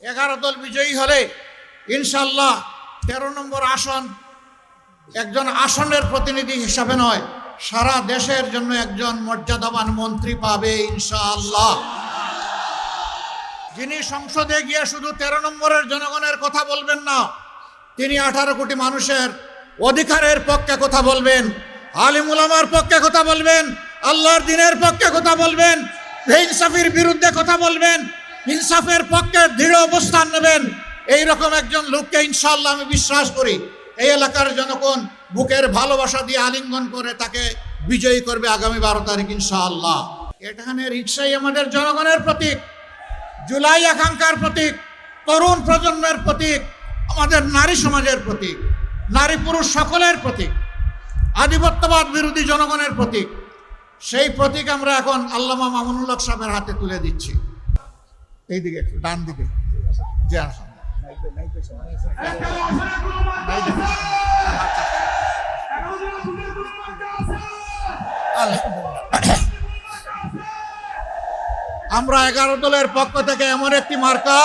11 দল বিজয়ী হলে ইনশাআল্লাহ 13 নম্বর আসন একজন আসনের প্রতিনিধি হিসাবে নয়, সারা দেশের জন্য একজন মর্যাদাবান মন্ত্রী পাবে ইনশাআল্লাহ। যিনি সংসদে গিয়ে শুধু 13 নম্বরের জনগণের কথা বলবেন না, তিনি 18 কোটি মানুষের অধিকারের পক্ষে কথা বলবেন, আলিম উলামার পক্ষে কথা বলবেন, আল্লাহর দ্বীনের পক্ষে কথা বলবেন, বেইনসাফির বিরুদ্ধে কথা বলবেন, ইনসাফের পক্ষে দৃঢ় অবস্থান নেবেন। এইরকম একজন লোককে ইনশাআল্লাহ আমি বিশ্বাস করি এই এলাকার জনগণ বুকের ভালোবাসা দিয়ে আলিঙ্গন করে তাকে বিজয়ী করবে আগামী 12 তারিখ ইনশাআল্লাহ। এখানে রিকশাই আমাদের জনগণের প্রতীক, জুলাই আকাঙ্ক্ষার প্রতীক, তরুণ প্রজন্মের প্রতীক, আমাদের নারী সমাজের প্রতীক, নারী পুরুষ সকলের প্রতীক, আধিপত্যবাদ বিরোধী জনগণের প্রতীক। সেই প্রতীক আমরা এখন আল্লামা মামুনুল হক সাহেবের হাতে তুলে দিচ্ছি। এইদিকে একটু ডান দিকে আমরা 11 দলের পক্ষ থেকে এমন একটি মার্কা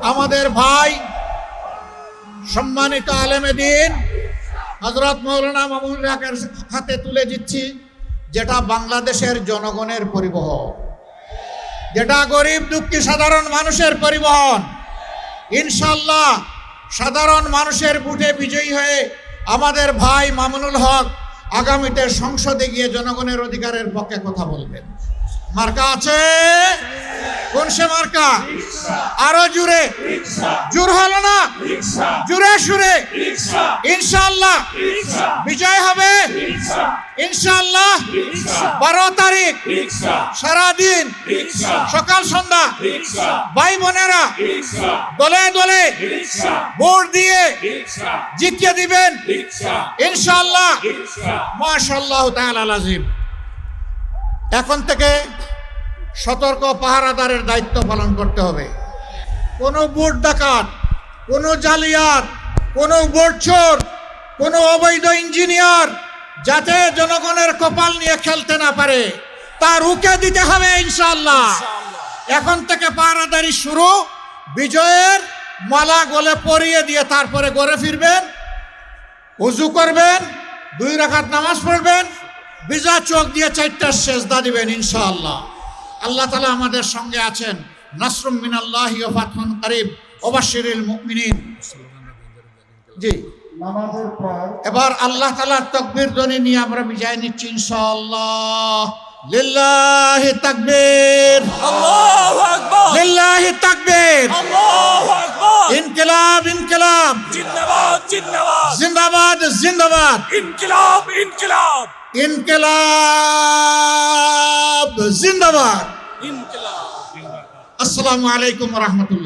আমাদের ভাই সম্মানিত আলেমে দ্বীন হযরত মাওলানা মামুনুল হকের হাতে তুলে দিচ্ছি, যেটা বাংলাদেশের জনগণের পরিবহন, যেটা গরিব দুঃখী সাধারণ মানুষের পরিবহন। ইনশাআল্লাহ সাধারণ মানুষের ভোটে বিজয়ী হয়ে আমাদের ভাই মামুনুল হক আগামীতে সংসদে গিয়ে জনগণের অধিকারের পক্ষে কথা বলবেন। মার্কা আছে কোন সে মার্কা? আরো জুড়ে, জোর হলো না, জুড়ে সুরে ইনশাআল্লাহ বিজয় হবে ইনশাআল্লাহ। 12 তারিখ সারাদিন সকাল সন্ধ্যা ভাই বোনেরা দলে দলে ভোট দিয়ে জিতিয়ে দিবেন ইনশাআল্লাহ। মাশাআল্লাহ তাআলা আযীম। এখন থেকে সতর্ক পাহারাদারের দায়িত্ব পালন করতে হবে। কোনো ভোট ডাকাত, কোনো জালিয়াত, কোনো ভোট চোর, কোনো অবৈধ ইঞ্জিনিয়ার যাতে জনগণের কপাল নিয়ে খেলতে না পারে তা রুখে দিতে হবে ইনশাআল্লাহ। এখন থেকে পাহারাদারি শুরু। বিজয়ের মালা গলে পরিয়ে দিয়ে তারপরে ঘরে ফিরবেন, ওযু করবেন, 2 রাকাত নামাজ পড়বেন, বিজা চোখ দিয়ে 4টা সেজদা দিবেন ইনশাআল্লাহ। আল্লাহ তাআলা আমাদের সঙ্গে আছেন। নাসরুম মিনাল্লাহি ওয়া ফাতহুন কারীব ওয়া বাশশিরিল মুমিনিন। জি, নামাজের পর এবার আল্লাহ তাআলার তাকবীর ধ্বনি নিয়ে আমরা বিজয় নিচ্ছি ইনশাআল্লাহ। লিল্লাহি তাকবীর, আল্লাহু আকবার, লিল্লাহি তাকবীর, আল্লাহু আকবার। ইনকিলাব, ইনকিলাব, জিন্দাবাদ, জিন্দাবাদ, জিন্দাবাদ, জিন্দাবাদ, ইনকিলাব, ইনকিলাব, ইনকিলাব জিন্দাবাদ, ইনকিলাব। আসসালামু আলাইকুম ওয়া রাহমাতুল্লাহ।